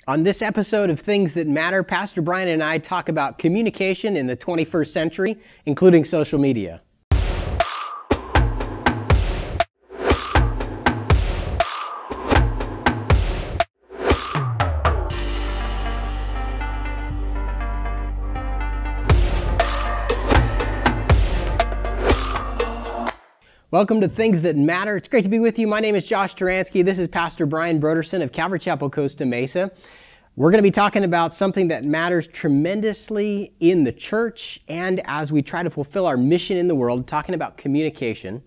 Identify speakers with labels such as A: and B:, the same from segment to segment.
A: On this episode of Things That Matter, Pastor Brian and I talk about communication in the 21st century, including social media. Welcome to Things That Matter. It's great to be with you. My name is Josh Taransky. This is Pastor Brian Brodersen of Calvary Chapel, Costa Mesa. We're going to be talking about something that matters tremendously in the church and as we try to fulfill our mission in the world, talking about communication.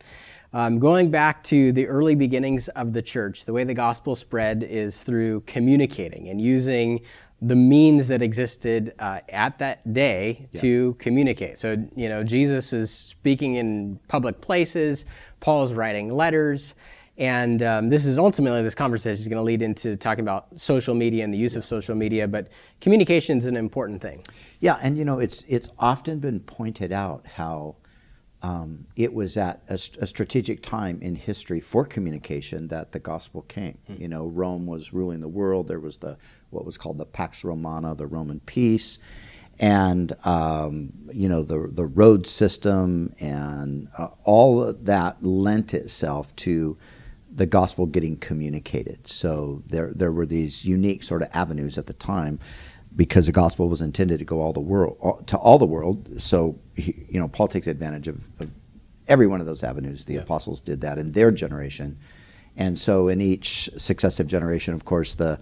A: Going back to the early beginnings of the church, the way the gospel spread is through communicating and using the means that existed at that day to communicate. So, Jesus is speaking in public places, Paul's writing letters, and this conversation is going to lead into talking about social media and the use of social media, but communication is an important thing.
B: Yeah, and it's often been pointed out how it was at a strategic time in history for communication that the gospel came. Rome was ruling the world. There was what was called the Pax Romana, the Roman peace, and the road system, and all of that lent itself to the gospel getting communicated. So there were these unique sort of avenues at the time, because the gospel was intended to go all the world. So Paul takes advantage of every one of those avenues. The apostles did that in their generation, and so in each successive generation, of course, the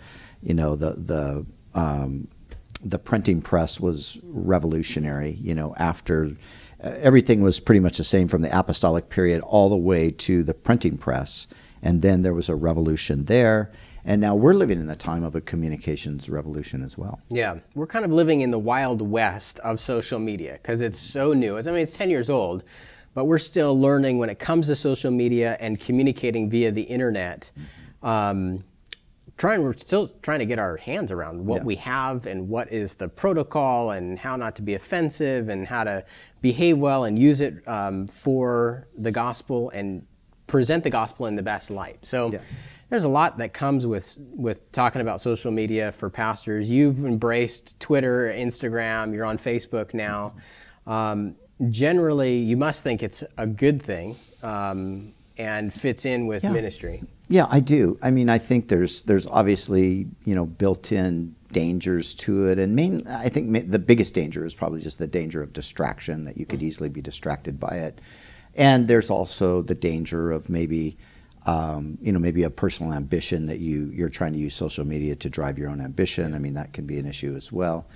B: printing press was revolutionary. After everything was pretty much the same from the apostolic period all the way to the printing press, and then there was a revolution there. And now we're living in the time of a communications revolution as well. Yeah,
A: we're kind of living in the wild west of social media because it's so new. It's 10 years old, but we're still learning when it comes to social media and communicating via the internet. We're still trying to get our hands around what we have and what is the protocol and how not to be offensive and how to behave well and use it for the gospel and present the gospel in the best light. So. Yeah. There's a lot that comes with talking about social media for pastors. You've embraced Twitter, Instagram, you're on Facebook now. Generally, you must think it's a good thing and fits in with ministry.
B: Yeah, I do. I think there's obviously, built-in dangers to it. And I think the biggest danger is probably just the danger of distraction, that you could easily be distracted by it. And there's also the danger of maybe a personal ambition that you're trying to use social media to drive your own ambition. That can be an issue as well.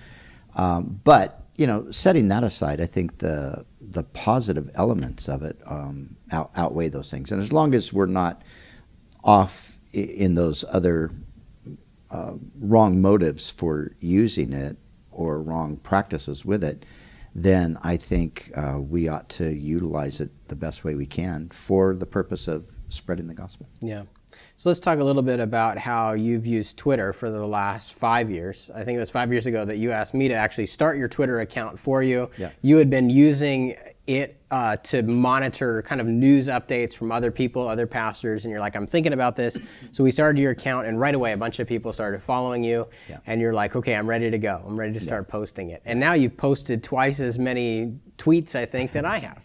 B: But setting that aside, I think the positive elements of it outweigh those things. And as long as we're not off in those other wrong motives for using it or wrong practices with it, then I think we ought to utilize it the best way we can for the purpose of spreading the gospel.
A: Yeah. So let's talk a little bit about how you've used Twitter for the last 5 years. I think it was 5 years ago that you asked me to actually start your Twitter account for you. Yeah. You had been using it to monitor kind of news updates from other people, other pastors, and you're like, I'm thinking about this. So we started your account, and right away a bunch of people started following you, and you're like, okay, I'm ready to go. I'm ready to start posting it. And now you've posted twice as many tweets, I think, that I have.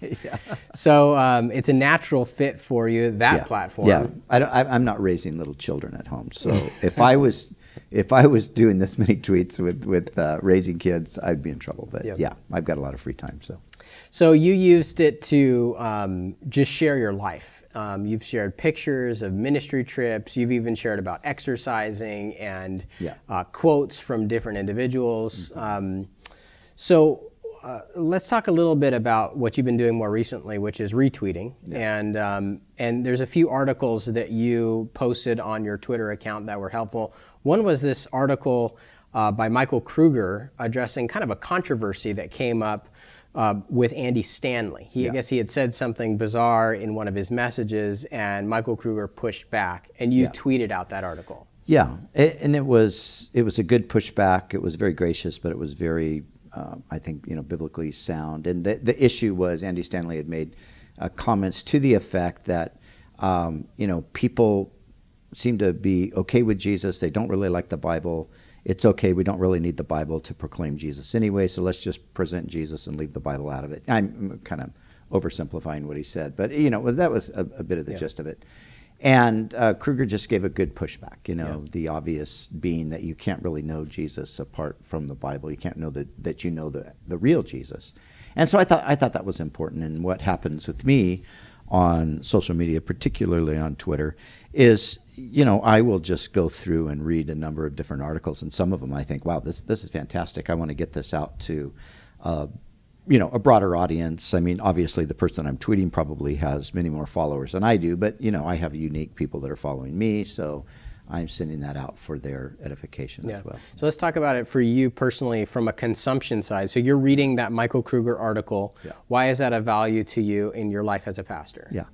A: So it's a natural fit for you, that platform.
B: Yeah, I'm not raising little children at home, so if I was doing this many tweets with raising kids, I'd be in trouble. But I've got a lot of free time.
A: So you used it to just share your life. You've shared pictures of ministry trips. You've even shared about exercising and quotes from different individuals. So let's talk a little bit about what you've been doing more recently, which is retweeting. And there's a few articles that you posted on your Twitter account that were helpful. One was this article by Michael Kruger addressing kind of a controversy that came up with Andy Stanley. I guess he had said something bizarre in one of his messages, and Michael Kruger pushed back, and you tweeted out that article.
B: Yeah, and it was a good pushback. It was very gracious, but it was very, I think, biblically sound. And the issue was Andy Stanley had made comments to the effect that, people seem to be okay with Jesus. They don't really like the Bible. it's okay. We don't really need the Bible to proclaim Jesus anyway, so let's just present Jesus and leave the Bible out of it. I'm kind of oversimplifying what he said, but that was a bit of the gist of it. And Kruger just gave a good pushback, the obvious being that you can't really know Jesus apart from the Bible. You can't know that you know the real Jesus. And so I thought that was important. And what happens with me on social media, particularly on Twitter, is I will just go through and read a number of different articles, and some of them I think, wow, this is fantastic. I want to get this out to a broader audience. I mean, obviously the person I'm tweeting probably has many more followers than I do, but I have unique people that are following me, so I'm sending that out for their edification as well.
A: So let's talk about it for you personally from a consumption side. So you're reading that Michael Kruger article. Yeah. Why is that of value to you in your life as a pastor?
B: Yeah.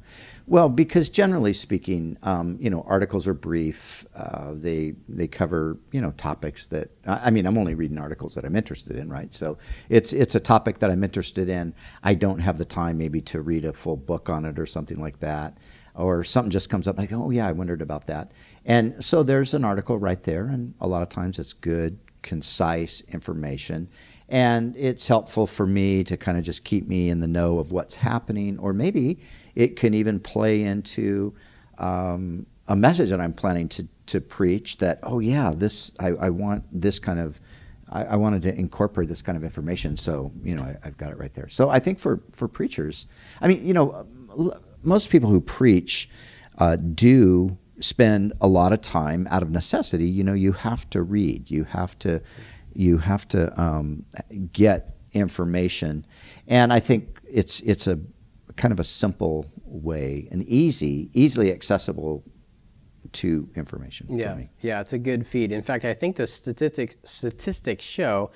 B: Well, because generally speaking, articles are brief. They cover, topics that, I'm only reading articles that I'm interested in, right? So it's a topic that I'm interested in. I don't have the time maybe to read a full book on it or something like that. Or something just comes up and I go, oh yeah, I wondered about that. And so there's an article right there, and a lot of times it's good, concise information. And it's helpful for me to kind of just keep me in the know of what's happening, or maybe it can even play into a message that I'm planning to preach that, oh yeah, I want this kind of, I wanted to incorporate this kind of information, so I've got it right there. So I think for preachers, most people who preach do spend a lot of time out of necessity. You have to read. You have to get information, and I think it's a kind of a simple way, an easily accessible to information.
A: Yeah,
B: for me.
A: Yeah, it's a good feed. In fact, I think the statistics show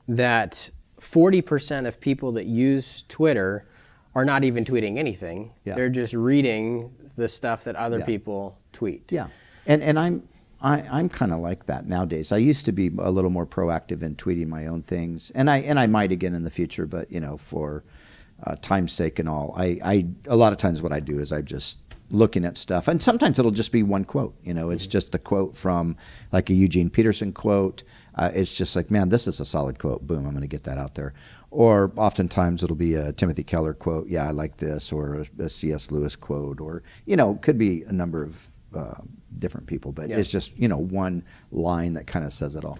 A: that 40% of people that use Twitter are not even tweeting anything. Yeah. They're just reading the stuff that other people tweet.
B: Yeah, and I'm kind of like that nowadays. I used to be a little more proactive in tweeting my own things, and I might again in the future. But for time's sake and all, I a lot of times what I do is I'm just looking at stuff, and sometimes it'll just be one quote. It's just a quote from like a Eugene Peterson quote. It's just like, man, this is a solid quote. Boom, I'm going to get that out there. Or oftentimes it'll be a Timothy Keller quote. Yeah, I like this. Or a C.S. Lewis quote. Or, it could be a number of different people. But it's just, one line that kind of says it all.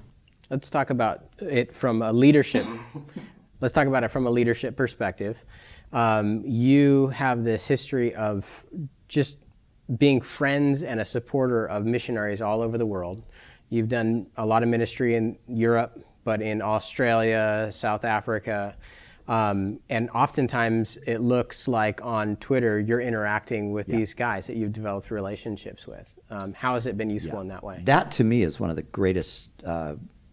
A: Let's talk about it from a leadership. Let's talk about it from a leadership perspective. You have this history of just being friends and a supporter of missionaries all over the world. You've done a lot of ministry in Europe, but in Australia, South Africa, and oftentimes it looks like on Twitter you're interacting with these guys that you've developed relationships with. How has it been useful in that way?
B: That to me is one of the greatest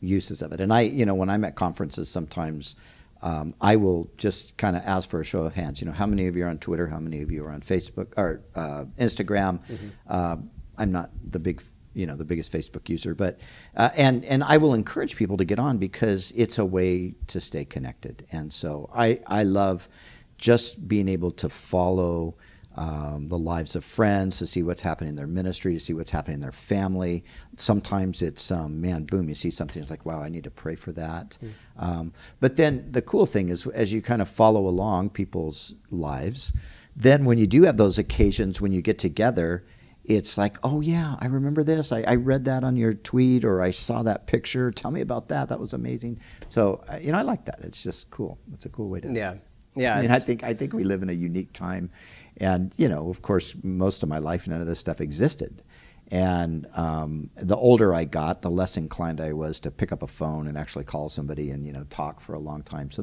B: uses of it. And when I'm at conferences sometimes, I will just kind of ask for a show of hands. How many of you are on Twitter? How many of you are on Facebook or Instagram? Mm-hmm. I'm not the biggest Facebook user, but and I will encourage people to get on because it's a way to stay connected. And so I love just being able to follow the lives of friends, to see what's happening in their ministry, to see what's happening in their family. Sometimes it's, man, boom, you see something, it's like, wow, I need to pray for that. But then the cool thing is, as you kind of follow along people's lives, then when you do have those occasions when you get together, it's like, oh yeah, I remember this. I read that on your tweet, or I saw that picture. Tell me about that. That was amazing. So, I like that. It's just cool. It's a cool way to.
A: Yeah.
B: I think we live in a unique time, and of course, most of my life, none of this stuff existed. And the older I got, the less inclined I was to pick up a phone and actually call somebody and talk for a long time. So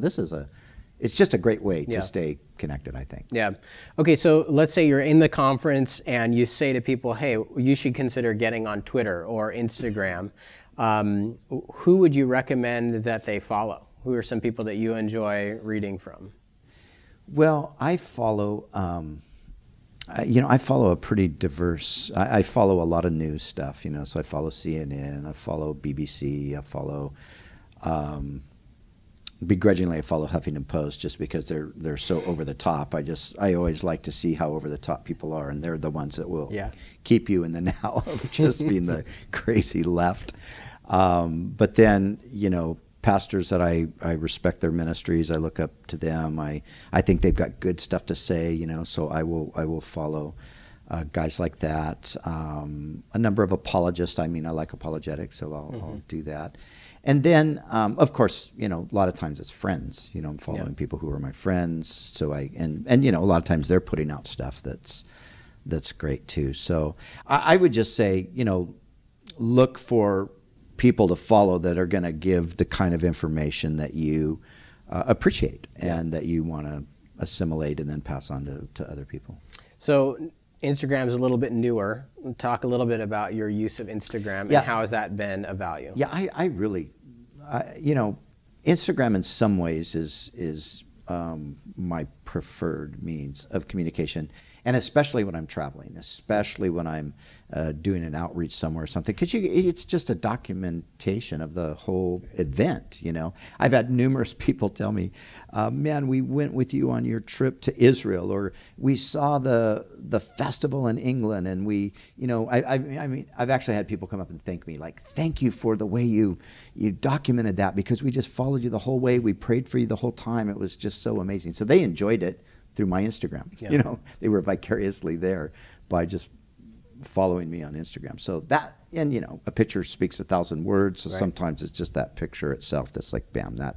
B: it's just a great way to stay connected, I think.
A: Yeah. Okay, so let's say you're in the conference and you say to people, hey, you should consider getting on Twitter or Instagram. Who would you recommend that they follow? Who are some people that you enjoy reading from?
B: Well, I follow, I follow a pretty diverse, I follow a lot of news stuff, so I follow CNN, I follow BBC, I follow, begrudgingly I follow Huffington Post just because they're so over the top. I always like to see how over the top people are, and they're the ones that will keep you in the now of just being the crazy left. But then, pastors that I respect their ministries, I look up to them. I think they've got good stuff to say, so I will follow guys like that. A number of apologists. I like apologetics, so I'll do that. And then, of course, a lot of times it's friends. I'm following people who are my friends. So and a lot of times they're putting out stuff that's great too. So I would just say, look for people to follow that are going to give the kind of information that you appreciate and that you want to assimilate and then pass on to other people.
A: So Instagram's a little bit newer. Talk a little bit about your use of Instagram and how has that been a value?
B: Yeah, I really, Instagram in some ways is my preferred means of communication, and especially when I'm traveling, especially when I'm doing an outreach somewhere or something, because it's just a documentation of the whole event. I've had numerous people tell me, man, we went with you on your trip to Israel, or we saw the festival in England, and we, I've actually had people come up and thank me, like, thank you for the way you documented that, because we just followed you the whole way, we prayed for you the whole time, it was just so amazing. So they enjoyed it through my Instagram. They were vicariously there by just following me on Instagram. So that, and a picture speaks 1,000 words. So sometimes it's just that picture itself that's like, bam, that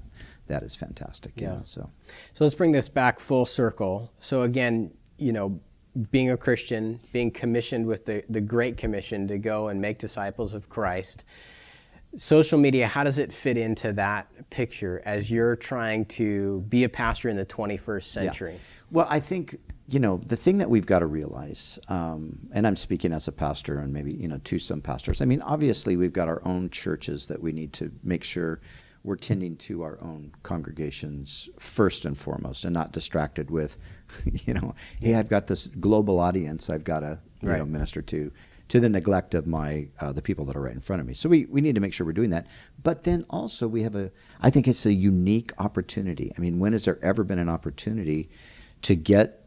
B: is fantastic. So
A: let's bring this back full circle. So again, being a Christian, being commissioned with the Great Commission to go and make disciples of Christ. Social media, how does it fit into that picture as you're trying to be a pastor in the 21st century?
B: Yeah. Well, I think, the thing that we've got to realize, and I'm speaking as a pastor and maybe, to some pastors, obviously we've got our own churches that we need to make sure we're tending to our own congregations first and foremost, and not distracted with, hey, I've got this global audience I've got to minister to the neglect of the people that are right in front of me. So we need to make sure we're doing that. But then also we have I think it's a unique opportunity. When has there ever been an opportunity to get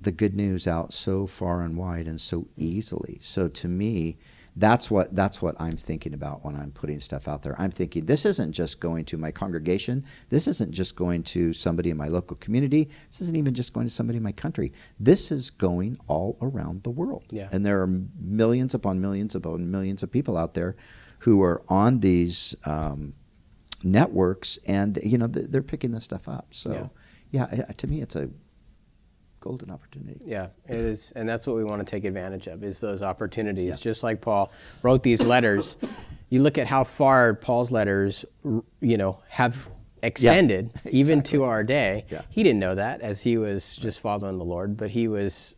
B: the good news out so far and wide and so easily? So to me, that's what I'm thinking about when I'm putting stuff out there. I'm thinking, this isn't just going to my congregation. This isn't just going to somebody in my local community. This isn't even just going to somebody in my country. This is going all around the world. Yeah. And there are millions upon millions of people out there who are on these networks, and they're picking this stuff up. So to me, it's a golden opportunity.
A: Yeah, it is. And that's what we want to take advantage of, is those opportunities. Yeah. Just like Paul wrote these letters, you look at how far Paul's letters, have extended even to our day. Yeah. He didn't know that as he was just following the Lord, but he was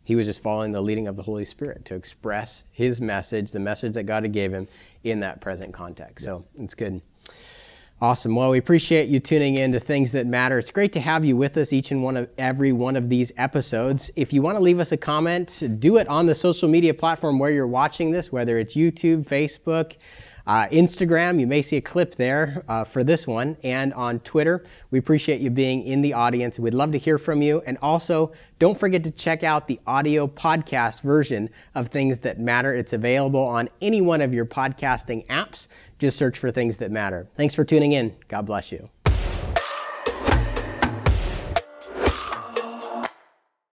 A: just following the leading of the Holy Spirit to express his message, the message that God had gave him in that present context. Yeah. So it's good. Awesome. Well, we appreciate you tuning in to Things That Matter. It's great to have you with us every one of these episodes. If you want to leave us a comment, do it on the social media platform where you're watching this, whether it's YouTube, Facebook, Instagram. You may see a clip there for this one, and on Twitter. We appreciate you being in the audience. We'd love to hear from you. And also, don't forget to check out the audio podcast version of Things That Matter. It's available on any one of your podcasting apps. Just search for Things That Matter. Thanks for tuning in. God bless you.